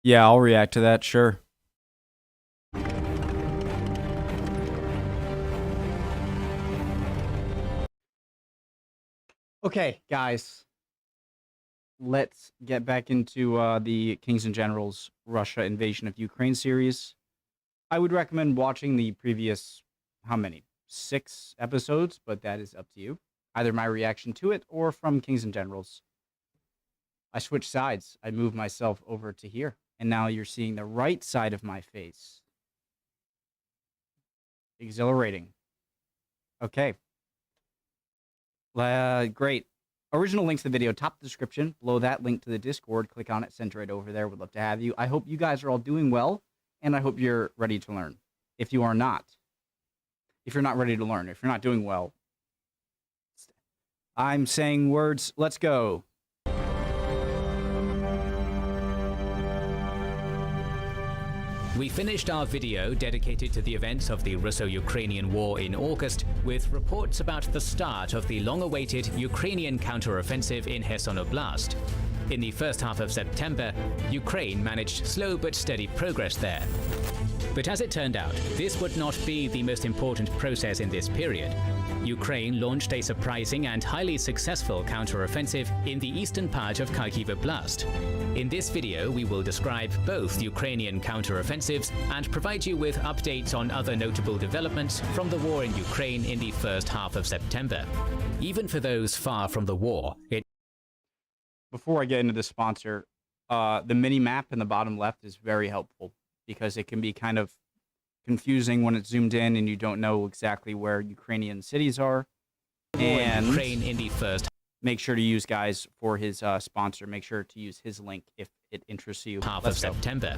Yeah, I'll react to that, sure. Okay, guys. Let's get back into the Kings and Generals Russia Invasion of Ukraine series. I would recommend watching the previous, how many? 6 episodes, but that is up to you. Either my reaction to it or from Kings and Generals. I switched sides. I moved myself over to here. And now you're seeing the right side of my face. Exhilarating. Okay. Great. Original links to the video, top description. Below that, link to the Discord. Click on it, send it right over there. Would love to have you. I hope you guys are all doing well, and I hope you're ready to learn. If you are not, if you're not ready to learn, if you're not doing well, I'm saying words. Let's go. We finished our video dedicated to the events of the Russo-Ukrainian War in August with reports about the start of the long-awaited Ukrainian counter-offensive in Kherson Oblast. In the first half of September, Ukraine managed slow but steady progress there. But as it turned out, this would not be the most important process in this period. Ukraine launched a surprising and highly successful counter-offensive in the eastern part of Kharkiv Oblast. In this video, we will describe both Ukrainian counter-offensives and provide you with updates on other notable developments from the war in Ukraine in the first half of September. Even for those far from the war, Before I get into the sponsor, the mini-map in the bottom left is very helpful because it can be kind of confusing when it's zoomed in and you don't know exactly where Ukrainian cities are. And Ukraine in the first make sure to use, guys, for his sponsor. Make sure to use his link if it interests you. half of September.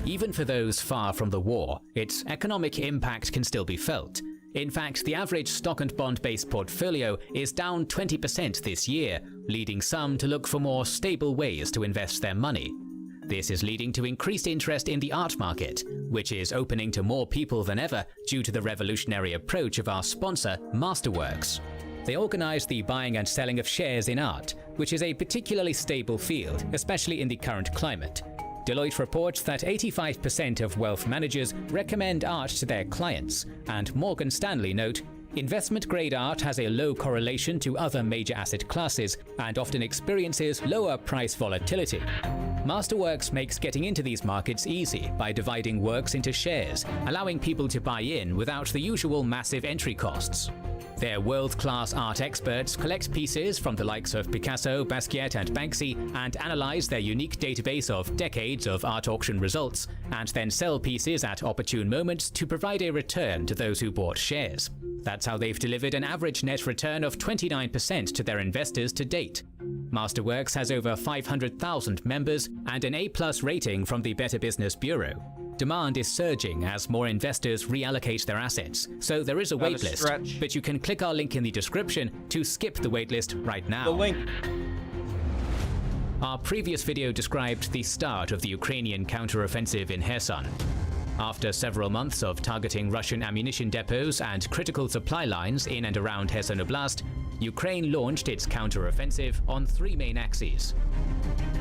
Even for those far from the war, its economic impact can still be felt. In fact, the average stock and bond-based portfolio is down 20% this year, leading some to look for more stable ways to invest their money. This is leading to increased interest in the art market, which is opening to more people than ever due to the revolutionary approach of our sponsor, Masterworks. They organize the buying and selling of shares in art, which is a particularly stable field, especially in the current climate. Deloitte reports that 85% of wealth managers recommend art to their clients, and Morgan Stanley note, investment-grade art has a low correlation to other major asset classes and often experiences lower price volatility. Masterworks makes getting into these markets easy by dividing works into shares, allowing people to buy in without the usual massive entry costs. Their world-class art experts collect pieces from the likes of Picasso, Basquiat, and Banksy and analyze their unique database of decades of art auction results, and then sell pieces at opportune moments to provide a return to those who bought shares. That's how they've delivered an average net return of 29% to their investors to date. Masterworks has over 500,000 members and an A+ rating from the Better Business Bureau. Demand is surging as more investors reallocate their assets, so there is a waitlist, but you can click our link in the description to skip the waitlist right now. The link. Our previous video described the start of the Ukrainian counter-offensive in Kherson. After several months of targeting Russian ammunition depots and critical supply lines in and around Kherson Oblast, Ukraine launched its counter-offensive on 3 main axes.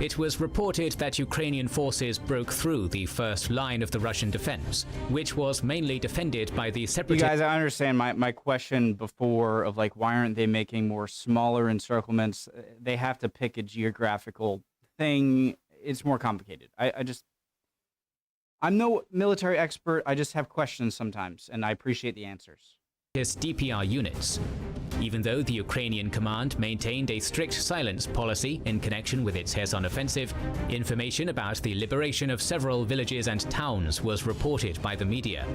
It was reported that Ukrainian forces broke through the first line of the Russian defense, which was mainly defended by the separatists. You guys, I understand my question before of like, why aren't they making more smaller encirclements? They have to pick a geographical thing. It's more complicated. I'm no military expert. I just have questions sometimes, and I appreciate the answers. DPR units. Even though the Ukrainian command maintained a strict silence policy in connection with its Kherson offensive, information about the liberation of several villages and towns was reported by the media.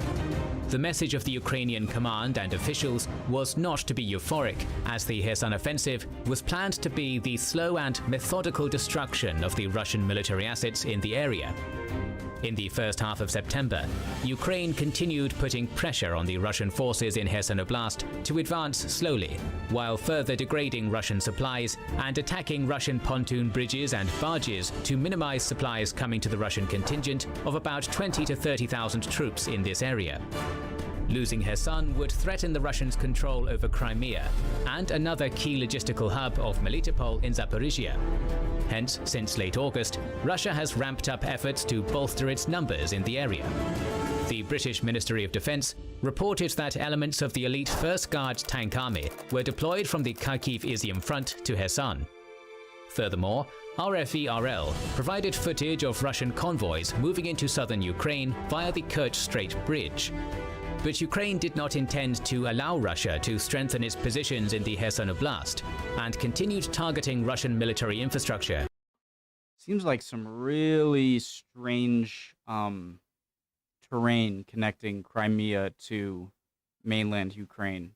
The message of the Ukrainian command and officials was not to be euphoric, as the Kherson offensive was planned to be the slow and methodical destruction of the Russian military assets in the area. In the first half of September, Ukraine continued putting pressure on the Russian forces in Kherson Oblast to advance slowly, while further degrading Russian supplies and attacking Russian pontoon bridges and barges to minimize supplies coming to the Russian contingent of about 20 to 30,000 troops in this area. Losing Kherson would threaten the Russians' control over Crimea and another key logistical hub of Melitopol in Zaporizhia. Hence, since late August, Russia has ramped up efforts to bolster its numbers in the area. The British Ministry of Defense reported that elements of the elite First Guard tank army were deployed from the Kharkiv Izium front to Kherson. Furthermore, RFE-RL provided footage of Russian convoys moving into southern Ukraine via the Kerch Strait Bridge. But Ukraine did not intend to allow Russia to strengthen its positions in the Kherson Oblast and continued targeting Russian military infrastructure. Seems like some really strange terrain connecting Crimea to mainland Ukraine.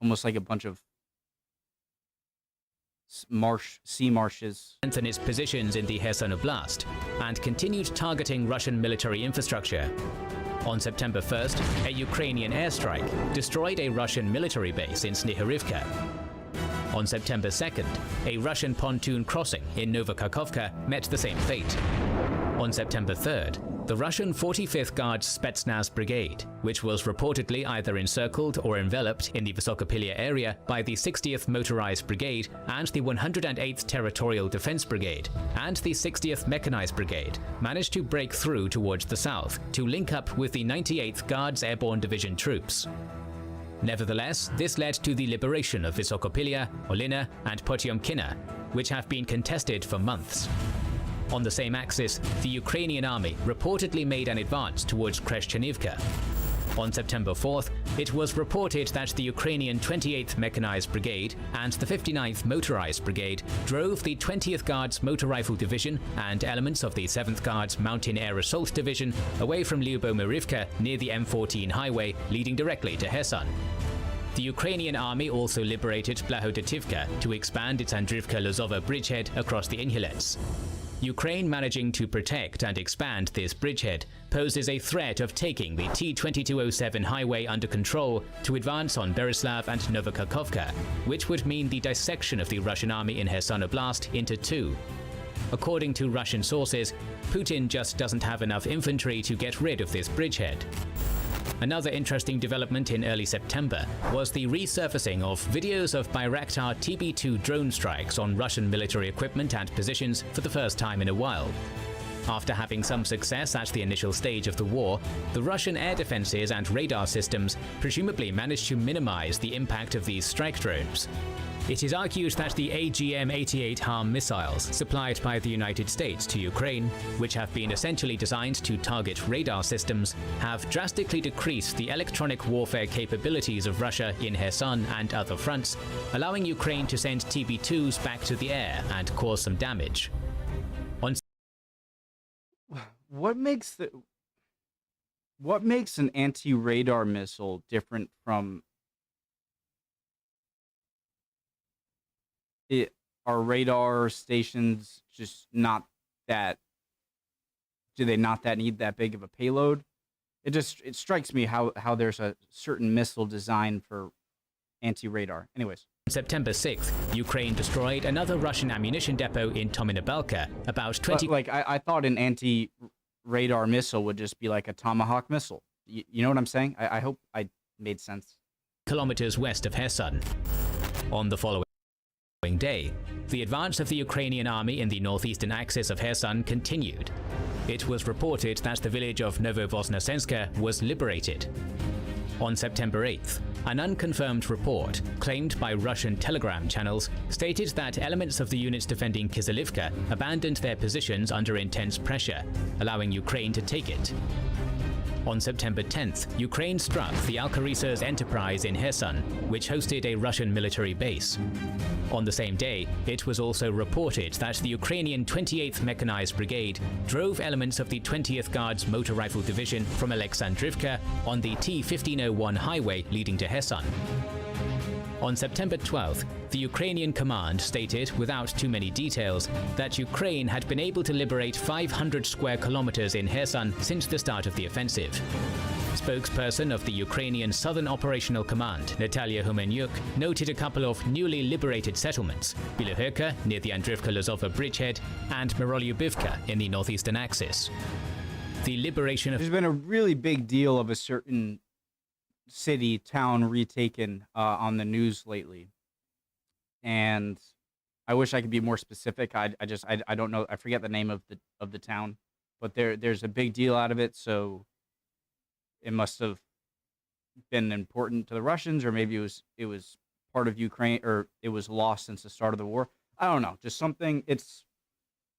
Almost like a bunch of sea marshes. Strengthen its positions in the Kherson Oblast and continued targeting Russian military infrastructure. On September 1st, a Ukrainian airstrike destroyed a Russian military base in Snihorivka. On September 2nd, a Russian pontoon crossing in Novokharkovka met the same fate. On September 3rd, the Russian 45th Guards Spetsnaz Brigade, which was reportedly either encircled or enveloped in the Vysokopilya area by the 60th Motorized Brigade and the 108th Territorial Defense Brigade and the 60th Mechanized Brigade, managed to break through towards the south to link up with the 98th Guards Airborne Division troops. Nevertheless, this led to the liberation of Vysokopilya, Olina, and Potyomkina, which have been contested for months. On the same axis, the Ukrainian army reportedly made an advance towards Kreshchenivka. On September 4th, it was reported that the Ukrainian 28th Mechanized Brigade and the 59th Motorized Brigade drove the 20th Guards Motor Rifle Division and elements of the 7th Guards Mountain Air Assault Division away from Lyubomirivka near the M14 highway leading directly to Kherson. The Ukrainian army also liberated Blahodativka to expand its Andrivka-Lozova bridgehead across the Inhulets. Ukraine managing to protect and expand this bridgehead poses a threat of taking the T-2207 highway under control to advance on Berislav and Novokharkovka, which would mean the dissection of the Russian army in Kherson Oblast into two. According to Russian sources, Putin just doesn't have enough infantry to get rid of this bridgehead. Another interesting development in early September was the resurfacing of videos of Bayraktar TB2 drone strikes on Russian military equipment and positions for the first time in a while. After having some success at the initial stage of the war, the Russian air defenses and radar systems presumably managed to minimize the impact of these strike drones. It is argued that the AGM-88 HARM missiles supplied by the United States to Ukraine, which have been essentially designed to target radar systems, have drastically decreased the electronic warfare capabilities of Russia in Kherson and other fronts, allowing Ukraine to send TB2s back to the air and cause some damage. What makes an anti-radar missile different from it? Are radar stations just not that? Do they not need that big of a payload? It strikes me how there's a certain missile designed for anti-radar. Anyways. On September 6th, Ukraine destroyed another Russian ammunition depot in Tominobalka, about 20... I thought an anti-radar missile would just be like a Tomahawk missile. You know what I'm saying? I hope I made sense. ...kilometers west of Kherson. On the following day, the advance of the Ukrainian army in the northeastern axis of Kherson continued. It was reported that the village of Novovosnesenska was liberated. On September 8th, an unconfirmed report, claimed by Russian telegram channels, stated that elements of the units defending Kyzylivka abandoned their positions under intense pressure, allowing Ukraine to take it. On September 10th, Ukraine struck the Alkarisas Enterprise in Kherson, which hosted a Russian military base. On the same day, it was also reported that the Ukrainian 28th Mechanized Brigade drove elements of the 20th Guards Motor Rifle Division from Alexandrivka on the T-1501 highway leading to Kherson. On September 12th, the Ukrainian command stated, without too many details, that Ukraine had been able to liberate 500 square kilometers in Kherson since the start of the offensive. Spokesperson of the Ukrainian Southern Operational Command, Natalia Humenyuk, noted a couple of newly liberated settlements, Bilohirka near the Andrivka-Lozova bridgehead and Mirolyubivka in the northeastern axis. The liberation of... There's been a really big deal of a certain town retaken on the news lately. And I wish I could be more specific. I don't know. I forget the name of the town, but there's a big deal out of it. So it must have been important to the Russians, or maybe it was part of Ukraine, or it was lost since the start of the war. I don't know. Just something. It's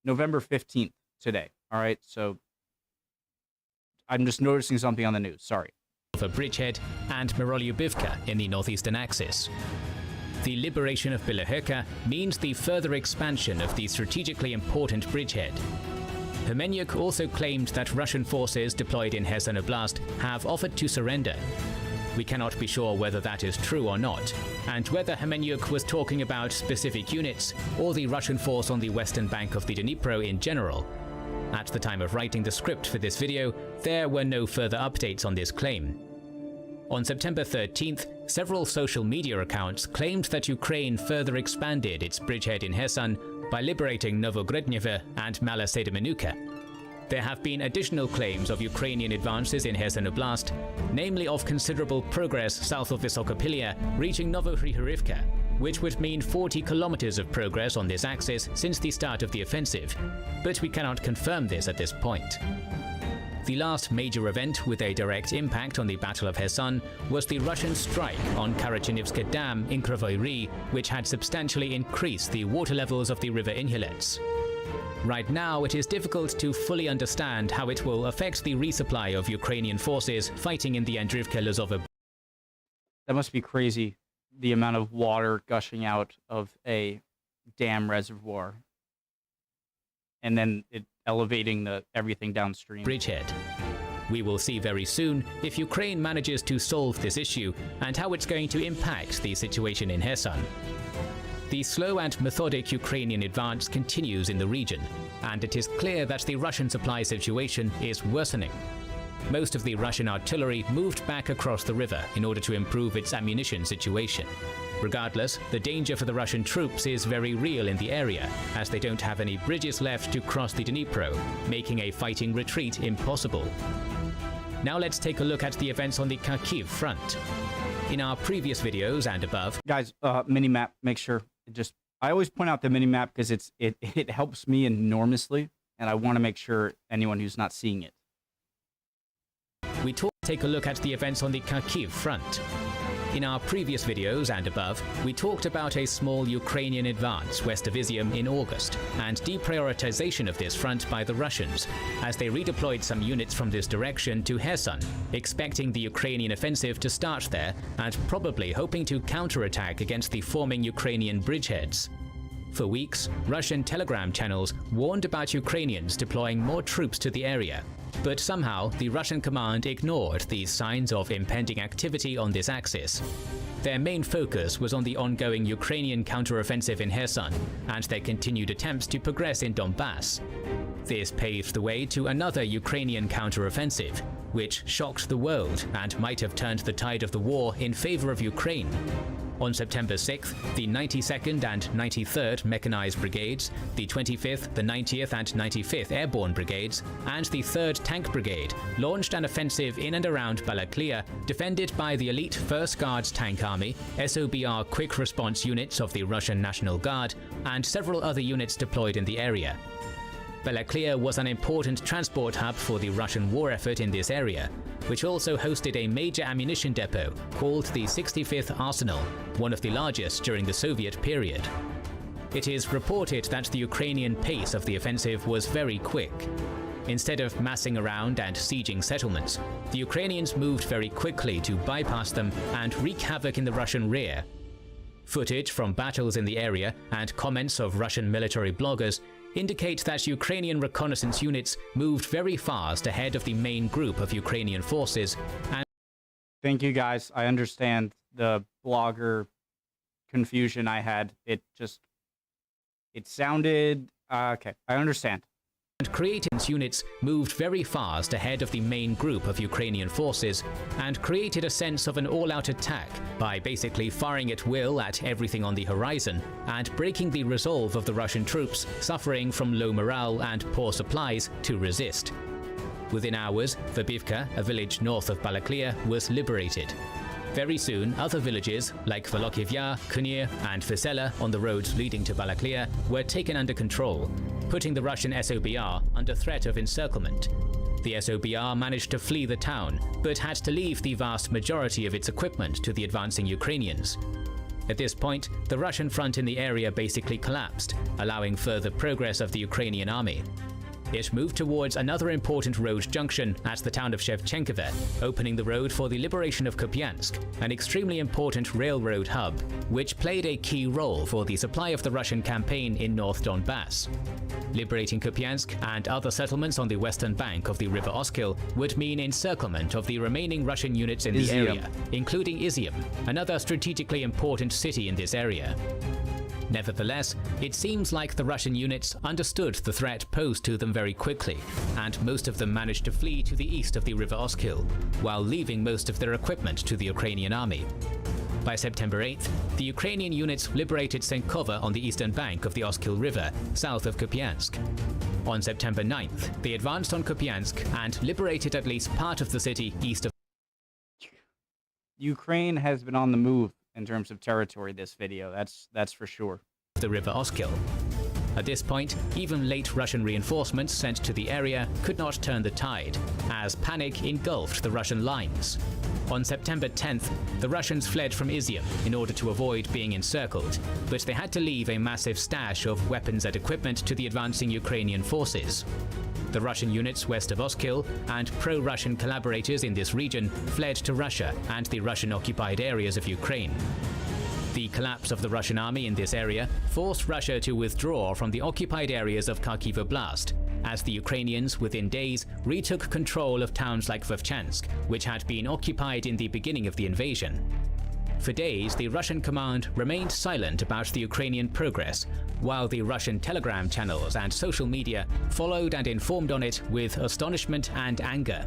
November 15th today. All right. So I'm just noticing something on the news. Sorry. For Bridgehead and Mirolyubivka in the northeastern axis. The liberation of Bilohirka means the further expansion of the strategically important bridgehead. Hermenyuk also claimed that Russian forces deployed in Kherson Oblast have offered to surrender. We cannot be sure whether that is true or not, and whether Hermenyuk was talking about specific units or the Russian force on the western bank of the Dnipro in general. At the time of writing the script for this video, there were no further updates on this claim. On September 13th, several social media accounts claimed that Ukraine further expanded its bridgehead in Kherson by liberating Novogrodneve and Mala Sedemenuka. There have been additional claims of Ukrainian advances in Kherson Oblast, namely of considerable progress south of Vysokopilya, reaching Novohrihorivka, which would mean 40 kilometers of progress on this axis since the start of the offensive, but we cannot confirm this at this point. The last major event with a direct impact on the Battle of Kherson was the Russian strike on Karachenivska Dam in Kryvyi Rih, which had substantially increased the water levels of the river inlets. Right now, it is difficult to fully understand how it will affect the resupply of Ukrainian forces fighting in the Andrivka-Lozovo. That must be crazy, the amount of water gushing out of a dam reservoir, and then it elevating everything downstream. Bridgehead. We will see very soon if Ukraine manages to solve this issue and how it's going to impact the situation in Kherson. The slow and methodic Ukrainian advance continues in the region, and it is clear that the Russian supply situation is worsening. Most of the Russian artillery moved back across the river in order to improve its ammunition situation. Regardless, the danger for the Russian troops is very real in the area, as they don't have any bridges left to cross the Dnipro, making a fighting retreat impossible. Now let's take a look at the events on the Kharkiv front. In our previous videos and above, guys, mini-map, make sure I always point out the mini-map because it helps me enormously, and I want to make sure anyone who's not seeing it. We take a look at the events on the Kharkiv front. In our previous videos and above, we talked about a small Ukrainian advance west of Izium in August and deprioritization of this front by the Russians as they redeployed some units from this direction to Kherson, expecting the Ukrainian offensive to start there and probably hoping to counterattack against the forming Ukrainian bridgeheads. For weeks, Russian telegram channels warned about Ukrainians deploying more troops to the area, but somehow the Russian command ignored these signs of impending activity on this axis. Their main focus was on the ongoing Ukrainian counteroffensive in Kherson and their continued attempts to progress in Donbass. This paved the way to another Ukrainian counteroffensive, which shocked the world and might have turned the tide of the war in favor of Ukraine. On September 6th, the 92nd and 93rd Mechanized Brigades, the 25th, the 90th and 95th Airborne Brigades, and the 3rd Tank Brigade launched an offensive in and around Balaklia, defended by the elite 1st Guards Tank Army, SOBR Quick Response units of the Russian National Guard, and several other units deployed in the area. Balaklia was an important transport hub for the Russian war effort in this area, which also hosted a major ammunition depot called the 65th Arsenal, one of the largest during the Soviet period. It is reported that the Ukrainian pace of the offensive was very quick. Instead of massing around and sieging settlements, the Ukrainians moved very quickly to bypass them and wreak havoc in the Russian rear. Footage from battles in the area and comments of Russian military bloggers indicate that Ukrainian reconnaissance units moved very fast ahead of the main group of Ukrainian forces. And thank you, guys. I understand the blogger confusion I had. It sounded okay. I understand. And creating units moved very fast ahead of the main group of Ukrainian forces and created a sense of an all-out attack by basically firing at will at everything on the horizon and breaking the resolve of the Russian troops suffering from low morale and poor supplies to resist. Within hours, Verbivka, a village north of Balaklia, was liberated. Very soon, other villages like Volokhiv Yar, Kunir, and Vesela on the roads leading to Balaklia were taken under control, putting the Russian SOBR under threat of encirclement. The SOBR managed to flee the town, but had to leave the vast majority of its equipment to the advancing Ukrainians. At this point, the Russian front in the area basically collapsed, allowing further progress of the Ukrainian army. It moved towards another important road junction at the town of Shevchenkove, opening the road for the liberation of Kupiansk, an extremely important railroad hub, which played a key role for the supply of the Russian campaign in North Donbass. Liberating Kupiansk and other settlements on the western bank of the river Oskil would mean encirclement of the remaining Russian units in the area, including Izium, another strategically important city in this area. Nevertheless, it seems like the Russian units understood the threat posed to them very quickly, and most of them managed to flee to the east of the river Oskil, while leaving most of their equipment to the Ukrainian army. By September 8th, the Ukrainian units liberated Senkova on the eastern bank of the Oskil River, south of Kupiansk. On September 9th, they advanced on Kupiansk and liberated at least part of the city east of Ukraine has been on the move in terms of territory this video, that's for sure. The river Oskil. At this point, even late Russian reinforcements sent to the area could not turn the tide, as panic engulfed the Russian lines. On September 10th, the Russians fled from Izium in order to avoid being encircled, but they had to leave a massive stash of weapons and equipment to the advancing Ukrainian forces. The Russian units west of Oskil and pro-Russian collaborators in this region fled to Russia and the Russian-occupied areas of Ukraine. The collapse of the Russian army in this area forced Russia to withdraw from the occupied areas of Kharkiv Oblast, as the Ukrainians within days retook control of towns like Vovchansk, which had been occupied in the beginning of the invasion. For days, the Russian command remained silent about the Ukrainian progress, while the Russian telegram channels and social media followed and informed on it with astonishment and anger.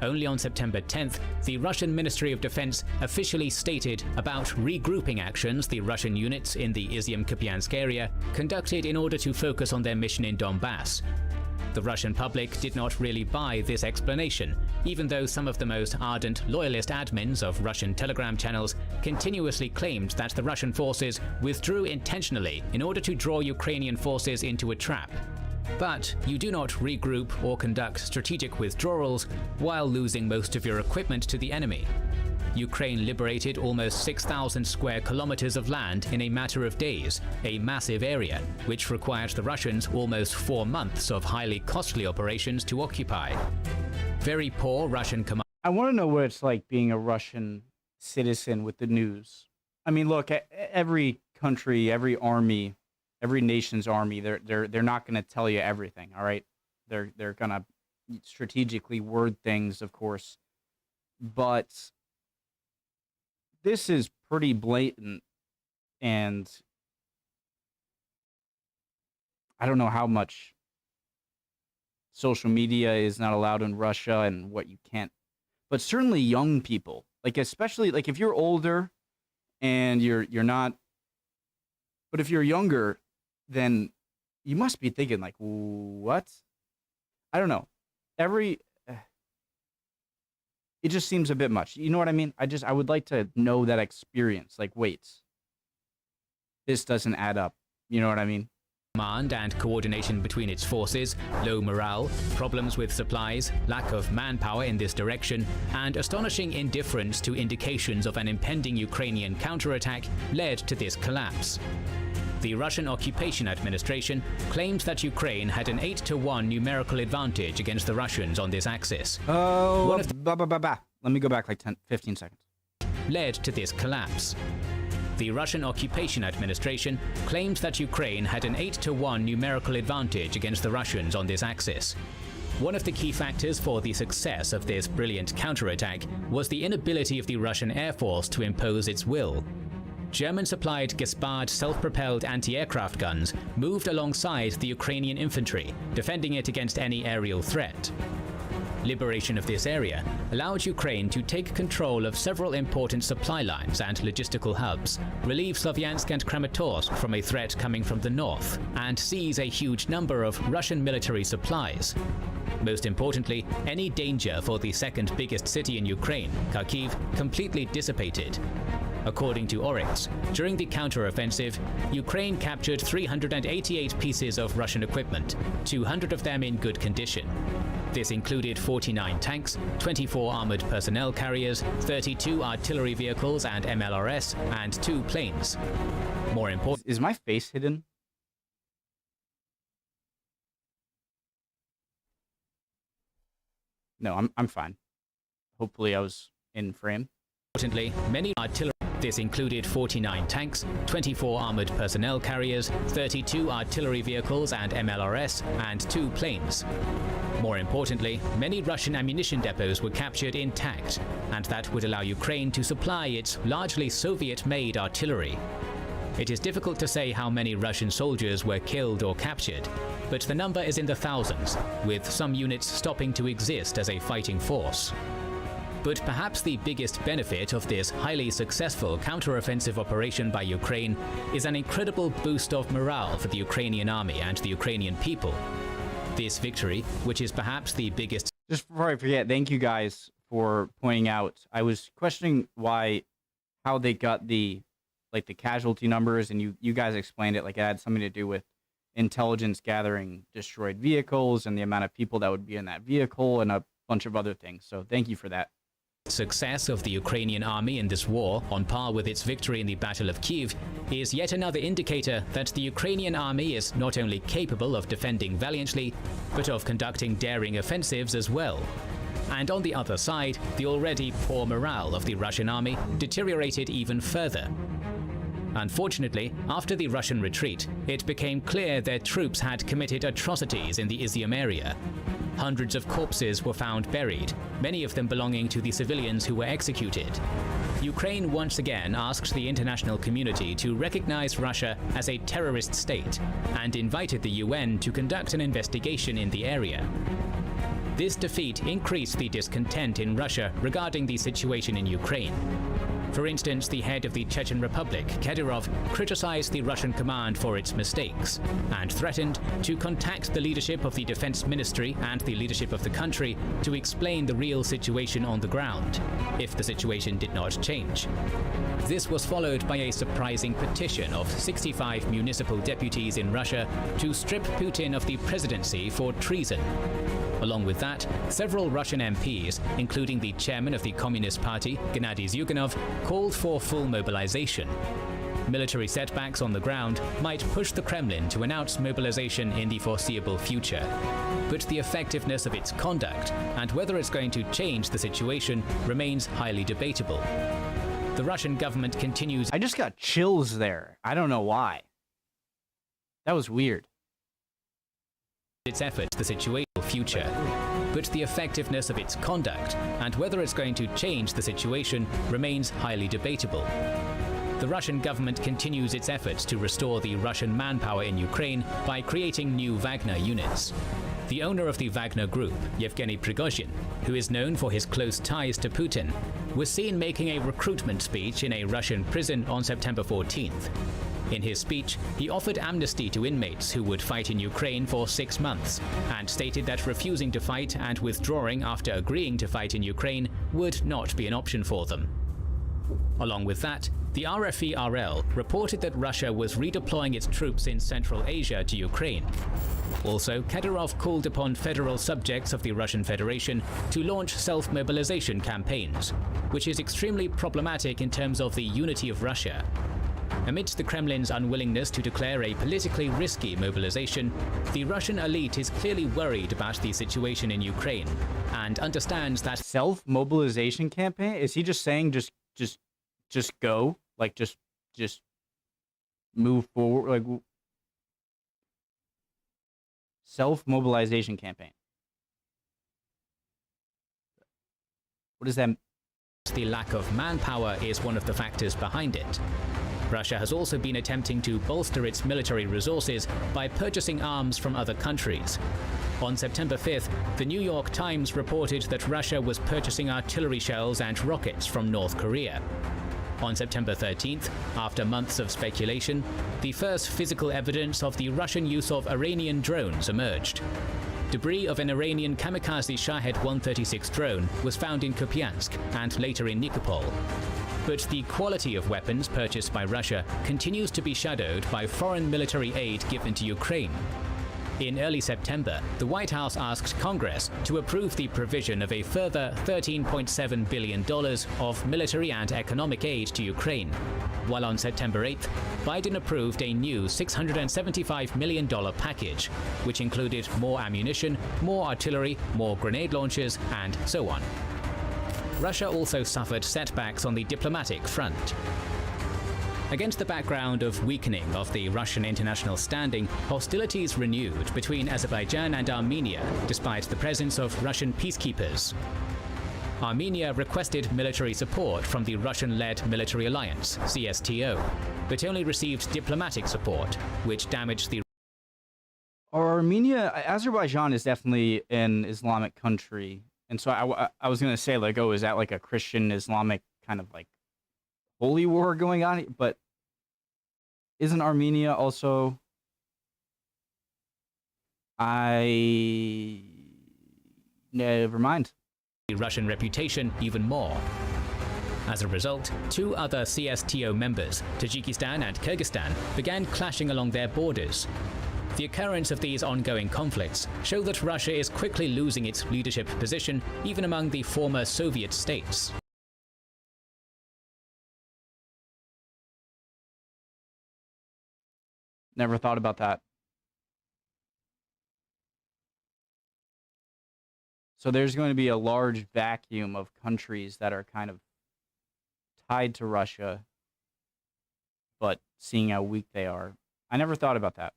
Only on September 10th, the Russian Ministry of Defense officially stated about regrouping actions the Russian units in the Izium-Kupiansk area conducted in order to focus on their mission in Donbass. The Russian public did not really buy this explanation, even though some of the most ardent loyalist admins of Russian telegram channels continuously claimed that the Russian forces withdrew intentionally in order to draw Ukrainian forces into a trap. But you do not regroup or conduct strategic withdrawals while losing most of your equipment to the enemy. Ukraine liberated almost 6,000 square kilometers of land in a matter of days, a massive area, which required the Russians almost 4 months of highly costly operations to occupy. Very poor Russian command. I want to know what it's like being a Russian citizen with the news. I mean, look, every country, every army, every nation's army, they're not going to tell you everything, all right? They're going to strategically word things, of course, but this is pretty blatant, and I don't know how much social media is not allowed in Russia and what you can't, but certainly young people, like especially like if you're older and you're not, but if you're younger, then you must be thinking like, what? I don't know. It just seems a bit much. You know what I mean? I would like to know that experience. Like, wait, this doesn't add up. You know what I mean? Command and coordination between its forces, low morale, problems with supplies, lack of manpower in this direction, and astonishing indifference to indications of an impending Ukrainian counterattack led to this collapse. The Russian Occupation Administration claimed that Ukraine had an 8-to-1 numerical advantage against the Russians on this axis. Oh, let me go back like 15 seconds. Led to this collapse. The Russian Occupation Administration claimed that Ukraine had an 8-to-1 numerical advantage against the Russians on this axis. One of the key factors for the success of this brilliant counterattack was the inability of the Russian Air Force to impose its will. German-supplied Gespard self-propelled anti-aircraft guns moved alongside the Ukrainian infantry, defending it against any aerial threat. Liberation of this area allowed Ukraine to take control of several important supply lines and logistical hubs, relieve Slavyansk and Kramatorsk from a threat coming from the north, and seize a huge number of Russian military supplies. Most importantly, any danger for the second biggest city in Ukraine, Kharkiv, completely dissipated. According to Oryx, during the counter-offensive, Ukraine captured 388 pieces of Russian equipment, 200 of them in good condition. This included 49 tanks, 24 armored personnel carriers, 32 artillery vehicles and MLRS, and 2 planes. More important, Is my face hidden? No, I'm fine. Hopefully I was in frame. importantly, many artillery. This included 49 tanks, 24 armored personnel carriers, 32 artillery vehicles and MLRS, and 2 planes. More importantly, many Russian ammunition depots were captured intact, and that would allow Ukraine to supply its largely Soviet-made artillery. It is difficult to say how many Russian soldiers were killed or captured, but the number is in the thousands, with some units stopping to exist as a fighting force. But perhaps the biggest benefit of this highly successful counter-offensive operation by Ukraine is an incredible boost of morale for the Ukrainian army and the Ukrainian people. This victory, which is perhaps the biggest... Just before I forget, thank you guys for pointing out. I was questioning how they got the casualty numbers, and you guys explained it like it had something to do with intelligence gathering destroyed vehicles and the amount of people that would be in that vehicle and a bunch of other things. So thank you for that. Success of the Ukrainian army in this war, on par with its victory in the Battle of Kyiv, is yet another indicator that the Ukrainian army is not only capable of defending valiantly, but of conducting daring offensives as well. And on the other side, the already poor morale of the Russian army deteriorated even further. Unfortunately, after the Russian retreat, it became clear their troops had committed atrocities in the Izium area. Hundreds of corpses were found buried, many of them belonging to the civilians who were executed. Ukraine once again asked the international community to recognize Russia as a terrorist state and invited the UN to conduct an investigation in the area. This defeat increased the discontent in Russia regarding the situation in Ukraine. For instance, the head of the Chechen Republic, Kadyrov, criticized the Russian command for its mistakes and threatened to contact the leadership of the Defense Ministry and the leadership of the country to explain the real situation on the ground, if the situation did not change. This was followed by a surprising petition of 65 municipal deputies in Russia to strip Putin of the presidency for treason. Along with that, several Russian MPs, including the chairman of the Communist Party, Gennady Zyuganov, called for full mobilization. Military setbacks on the ground might push the Kremlin to announce mobilization in the foreseeable future. But the effectiveness of its conduct and whether it's going to change the situation remains highly debatable. The Russian government continues... I just got chills there. I don't know why. That was weird. ...its efforts the situation future. But the effectiveness of its conduct and whether it's going to change the situation remains highly debatable. The Russian government continues its efforts to restore the Russian manpower in Ukraine by creating new Wagner units. The owner of the Wagner Group, Yevgeny Prigozhin, who is known for his close ties to Putin, was seen making a recruitment speech in a Russian prison on September 14th. In his speech, he offered amnesty to inmates who would fight in Ukraine for 6 months, and stated that refusing to fight and withdrawing after agreeing to fight in Ukraine would not be an option for them. Along with that, the RFE-RL reported that Russia was redeploying its troops in Central Asia to Ukraine. Also, Kadyrov called upon federal subjects of the Russian Federation to launch self-mobilization campaigns, which is extremely problematic in terms of the unity of Russia. Amidst the Kremlin's unwillingness to declare a politically risky mobilization, the Russian elite is clearly worried about the situation in Ukraine and understands that Self-mobilization campaign? Is he just saying just go? Like just move forward? Like self-mobilization campaign. What does that mean? The lack of manpower is one of the factors behind it. Russia has also been attempting to bolster its military resources by purchasing arms from other countries. On September 5th, the New York Times reported that Russia was purchasing artillery shells and rockets from North Korea. On September 13th, after months of speculation, the first physical evidence of the Russian use of Iranian drones emerged. debris of an Iranian kamikaze Shahed-136 drone was found in Kupiansk and later in Nikopol. But the quality of weapons purchased by Russia continues to be shadowed by foreign military aid given to Ukraine. In early September, the White House asked Congress to approve the provision of a further $13.7 billion of military and economic aid to Ukraine, while on September 8th, Biden approved a new $675 million package, which included more ammunition, more artillery, more grenade launchers, and so on. Russia also suffered setbacks on the diplomatic front. Against the background of weakening of the Russian international standing, hostilities renewed between Azerbaijan and Armenia, despite the presence of Russian peacekeepers. Armenia requested military support from the Russian-led military alliance, CSTO, but only received diplomatic support, which damaged the... Azerbaijan is definitely an Islamic country, and so I was going to say, like, oh, is that like a Christian Islamic kind of like holy war going on? But isn't Armenia also... Never mind. The Russian reputation even more. As a result, two other CSTO members, Tajikistan and Kyrgyzstan, began clashing along their borders. The occurrence of these ongoing conflicts show that Russia is quickly losing its leadership position even among the former Soviet states. Never thought about that. So there's going to be a large vacuum of countries that are kind of tied to Russia, but seeing how weak they are. I never thought about that.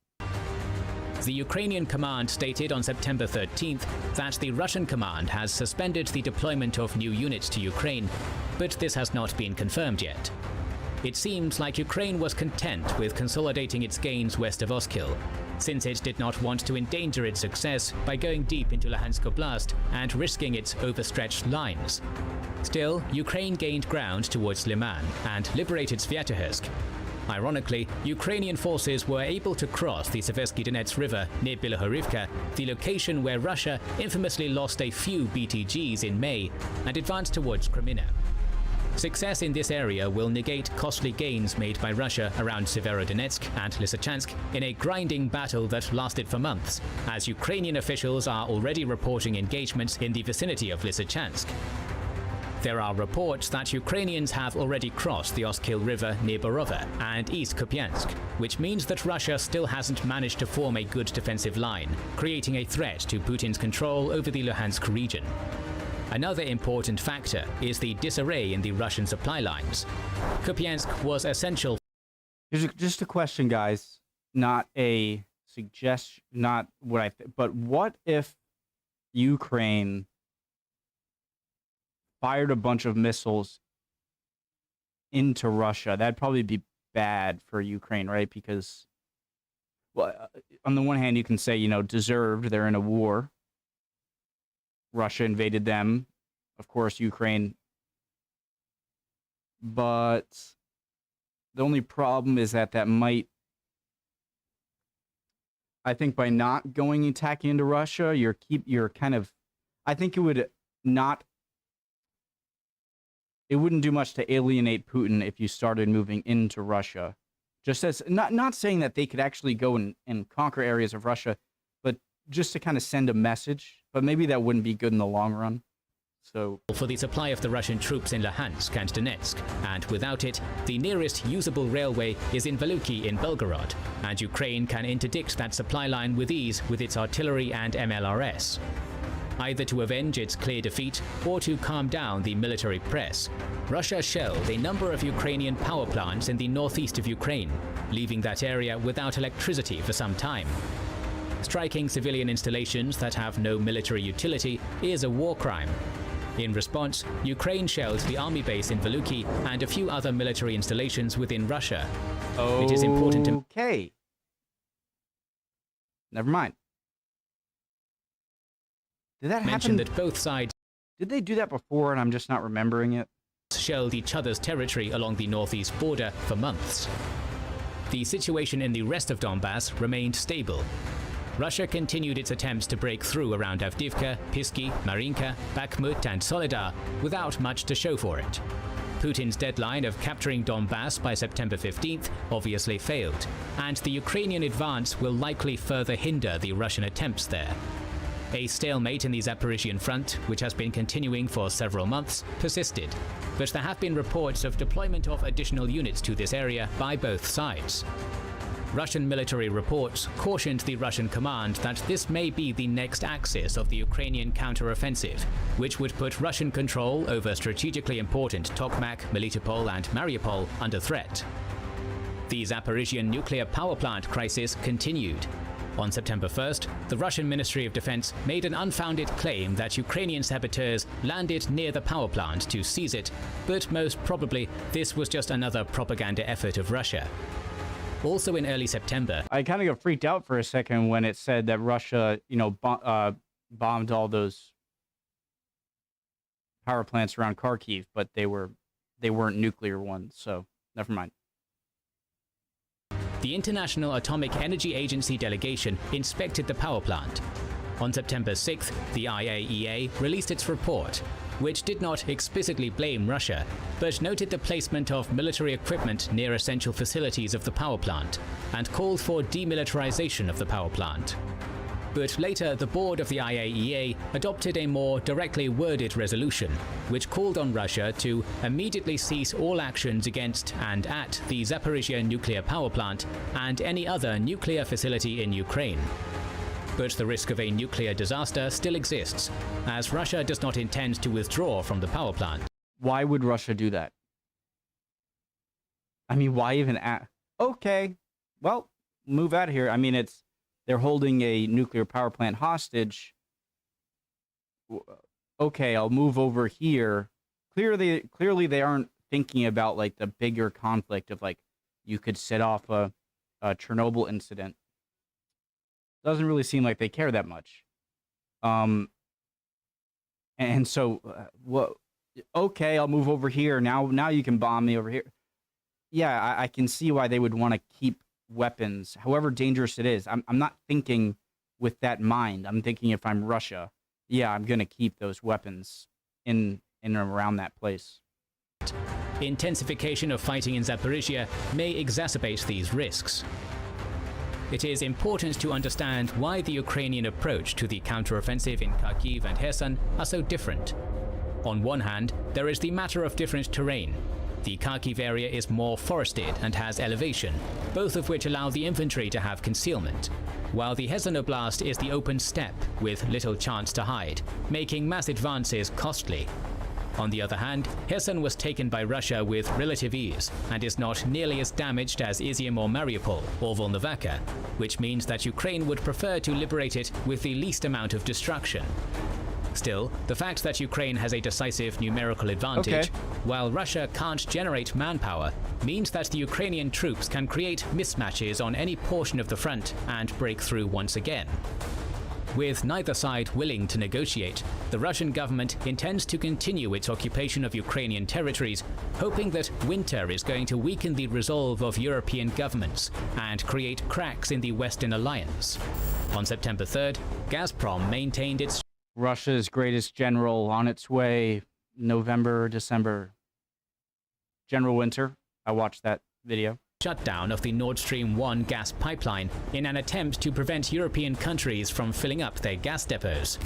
The Ukrainian command stated on September 13th that the Russian command has suspended the deployment of new units to Ukraine, but this has not been confirmed yet. It seems like Ukraine was content with consolidating its gains west of Oskil, since it did not want to endanger its success by going deep into Luhansk Oblast and risking its overstretched lines. Still, Ukraine gained ground towards Liman and liberated Sviatohirsk. Ironically, Ukrainian forces were able to cross the Seversky Donets River near Bilohorivka, the location where Russia infamously lost a few BTGs in May, and advanced towards Kreminna. Success in this area will negate costly gains made by Russia around Severodonetsk and Lysychansk in a grinding battle that lasted for months, as Ukrainian officials are already reporting engagements in the vicinity of Lysychansk. There are reports that Ukrainians have already crossed the Oskil River near Borova and East Kupiansk, which means that Russia still hasn't managed to form a good defensive line, creating a threat to Putin's control over the Luhansk region. Another important factor is the disarray in the Russian supply lines. Kupiansk was essential. Just a question, guys. Not a suggestion, not what but what if Ukraine fired a bunch of missiles into Russia? That'd probably be bad for Ukraine, right? Because, well, on the one hand, you can say, deserved, they're in a war. Russia invaded them, of course, Ukraine. But the only problem is that might, I think, by not attacking into Russia, you're kind of, I think it wouldn't do much to alienate Putin if you started moving into Russia. Just as, not saying that they could actually go and conquer areas of Russia, but just to kind of send a message. But maybe that wouldn't be good in the long run. So, for the supply of the Russian troops in Luhansk and Donetsk, and without it, the nearest usable railway is in Veluki in Belgorod, and Ukraine can interdict that supply line with ease with its artillery and MLRS. Either to avenge its clear defeat or to calm down the military press, Russia shelled a number of Ukrainian power plants in the northeast of Ukraine, leaving that area without electricity for some time. Striking civilian installations that have no military utility is a war crime. In response, Ukraine shelled the army base in Veluki and a few other military installations within Russia. It is important to... Okay. Never mind. Did that mention happen? That both sides... Did they do that before and I'm just not remembering it? ...shelled each other's territory along the northeast border for months. The situation in the rest of Donbass remained stable. Russia continued its attempts to break through around Avdiivka, Pisky, Marinka, Bakhmut and Soledar without much to show for it. Putin's deadline of capturing Donbass by September 15th obviously failed, and the Ukrainian advance will likely further hinder the Russian attempts there. A stalemate in the Zaporizhian front, which has been continuing for several months, persisted, but there have been reports of deployment of additional units to this area by both sides. Russian military reports cautioned the Russian command that this may be the next axis of the Ukrainian counteroffensive, which would put Russian control over strategically important Tokmak, Melitopol and Mariupol under threat. The Zaporizhian nuclear power plant crisis continued. On September 1st, the Russian Ministry of Defense made an unfounded claim that Ukrainian saboteurs landed near the power plant to seize it, but most probably this was just another propaganda effort of Russia. Also in early September, I kind of got freaked out for a second when it said that Russia, bombed all those power plants around Kharkiv, but they weren't nuclear ones, so never mind. the International Atomic Energy Agency delegation inspected the power plant. On September 6th, the IAEA released its report, which did not explicitly blame Russia, but noted the placement of military equipment near essential facilities of the power plant, and called for demilitarization of the power plant. But later, the board of the IAEA adopted a more directly worded resolution, which called on Russia to immediately cease all actions against and at the Zaporizhia nuclear power plant and any other nuclear facility in Ukraine. But the risk of a nuclear disaster still exists, as Russia does not intend to withdraw from the power plant. Why would Russia do that? I mean, why even okay, well, move out of here. I mean, they're holding a nuclear power plant hostage. Okay, I'll move over here. Clearly they aren't thinking about like the bigger conflict of like you could set off a Chernobyl incident. Doesn't really seem like they care that much. And so, okay, I'll move over here. Now you can bomb me over here. Yeah, I can see why they would want to keep weapons, however dangerous it is. I'm not thinking with that mind. I'm thinking if I'm Russia, yeah, I'm going to keep those weapons in and around that place. Intensification of fighting in Zaporizhia may exacerbate these risks. It is important to understand why the Ukrainian approach to the counteroffensive in Kharkiv and Kherson are so different. On one hand, there is the matter of different terrain. The Kharkiv area is more forested and has elevation, both of which allow the infantry to have concealment, while the Kherson Oblast is the open steppe with little chance to hide, making mass advances costly. On the other hand, Kherson was taken by Russia with relative ease and is not nearly as damaged as Izium or Mariupol or Volnovakha, which means that Ukraine would prefer to liberate it with the least amount of destruction. Still, the fact that Ukraine has a decisive numerical advantage, while Russia can't generate manpower, means that the Ukrainian troops can create mismatches on any portion of the front and break through once again. With neither side willing to negotiate, the Russian government intends to continue its occupation of Ukrainian territories, hoping that winter is going to weaken the resolve of European governments and create cracks in the Western alliance. On September 3rd, Gazprom maintained its Russia's greatest general on its way, November, December. General Winter. I watched that video. Shutdown of the Nord Stream 1 gas pipeline in an attempt to prevent European countries from filling up their gas depots.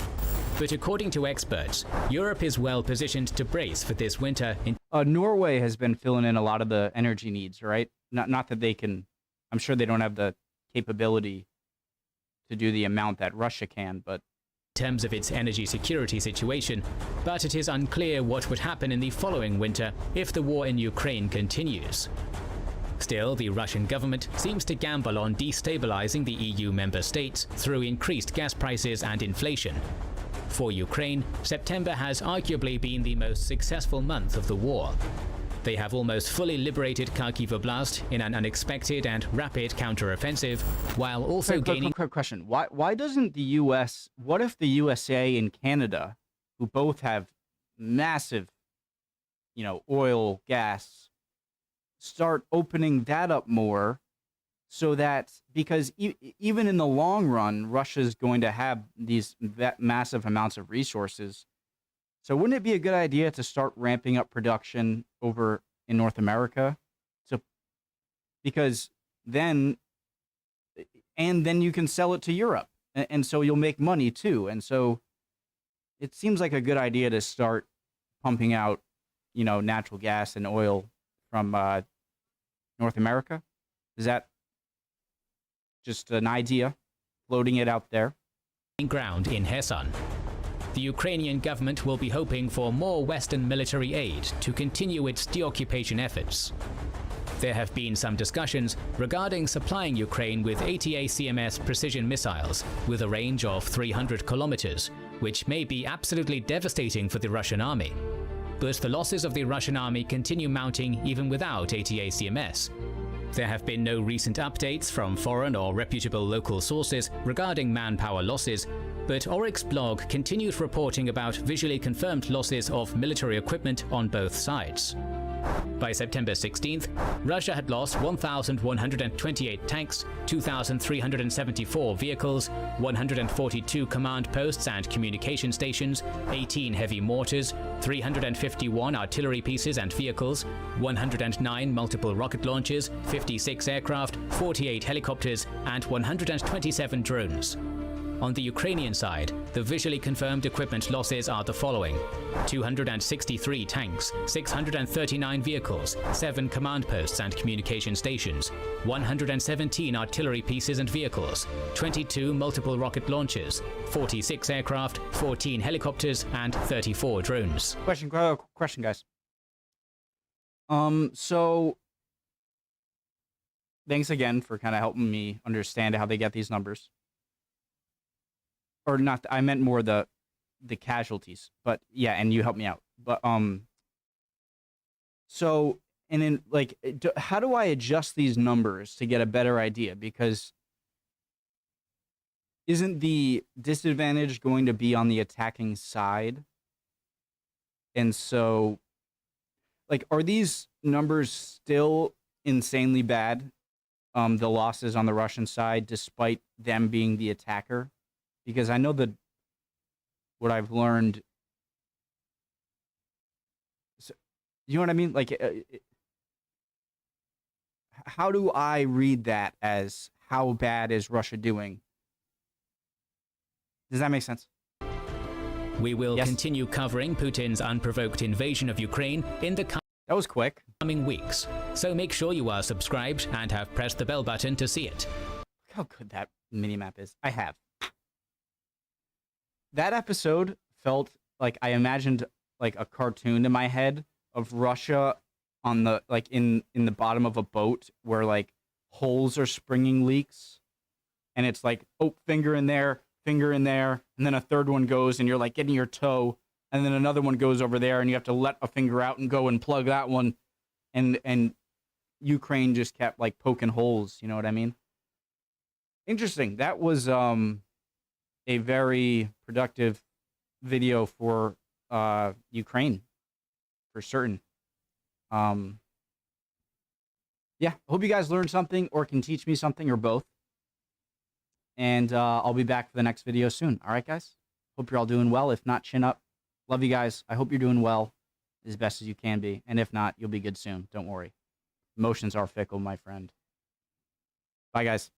But according to experts, Europe is well positioned to brace for this winter. Norway has been filling in a lot of the energy needs, right? Not that they can, I'm sure they don't have the capability to do the amount that Russia can, but in terms of its energy security situation, but it is unclear what would happen in the following winter if the war in Ukraine continues. Still, the Russian government seems to gamble on destabilizing the EU member states through increased gas prices and inflation. For Ukraine, September has arguably been the most successful month of the war. They have almost fully liberated Kharkiv Oblast in an unexpected and rapid counteroffensive, while also gaining... Quick question. Why doesn't the U.S., what if the USA and Canada, who both have massive, oil, gas, start opening that up more so that because even in the long run, Russia's going to have these massive amounts of resources. So wouldn't it be a good idea to start ramping up production over in North America? So because then you can sell it to Europe, and so you'll make money too. And so it seems like a good idea to start pumping out, natural gas and oil from North America. Is that just an idea, floating it out there? Ground in Kherson. The Ukrainian government will be hoping for more Western military aid to continue its deoccupation efforts. There have been some discussions regarding supplying Ukraine with ATACMS precision missiles with a range of 300 kilometers, which may be absolutely devastating for the Russian army. But the losses of the Russian army continue mounting even without ATACMS. There have been no recent updates from foreign or reputable local sources regarding manpower losses, but Oryx blog continued reporting about visually confirmed losses of military equipment on both sides. By September 16th, Russia had lost 1,128 tanks, 2,374 vehicles, 142 command posts and communication stations, 18 heavy mortars, 351 artillery pieces and vehicles, 109 multiple rocket launchers, 56 aircraft, 48 helicopters, and 127 drones. On the Ukrainian side, the visually confirmed equipment losses are the following: 263 tanks, 639 vehicles, 7 command posts and communication stations, 117 artillery pieces and vehicles, 22 multiple rocket launchers, 46 aircraft, 14 helicopters, and 34 drones. Question, guys. So thanks again for kind of helping me understand how they get these numbers. Or not, I meant more the casualties, but yeah, and you helped me out. But so, and then how do I adjust these numbers to get a better idea? Because isn't the disadvantage going to be on the attacking side? And so, are these numbers still insanely bad? The losses on the Russian side, despite them being the attacker? Because I know that what I've learned, so, you know what I mean? How do I read that as how bad is Russia doing? Does that make sense? We will continue covering Putin's unprovoked invasion of Ukraine in the that was quick. Coming weeks. So make sure you are subscribed and have pressed the bell button to see it. Look how good that minimap is. I have. That episode felt like I imagined a cartoon in my head of Russia on the in the bottom of a boat where holes are springing leaks, and it's finger in there, and then a third one goes and you're getting your toe, and then another one goes over there and you have to let a finger out and go and plug that one, and Ukraine just kept poking holes. You know what I mean? Interesting. That was a very productive video for Ukraine, for certain. Yeah, hope you guys learned something or can teach me something or both. And I'll be back for the next video soon. All right, guys? Hope you're all doing well. If not, chin up. Love you guys. I hope you're doing well, as best as you can be. And if not, you'll be good soon. Don't worry. Emotions are fickle, my friend. Bye, guys.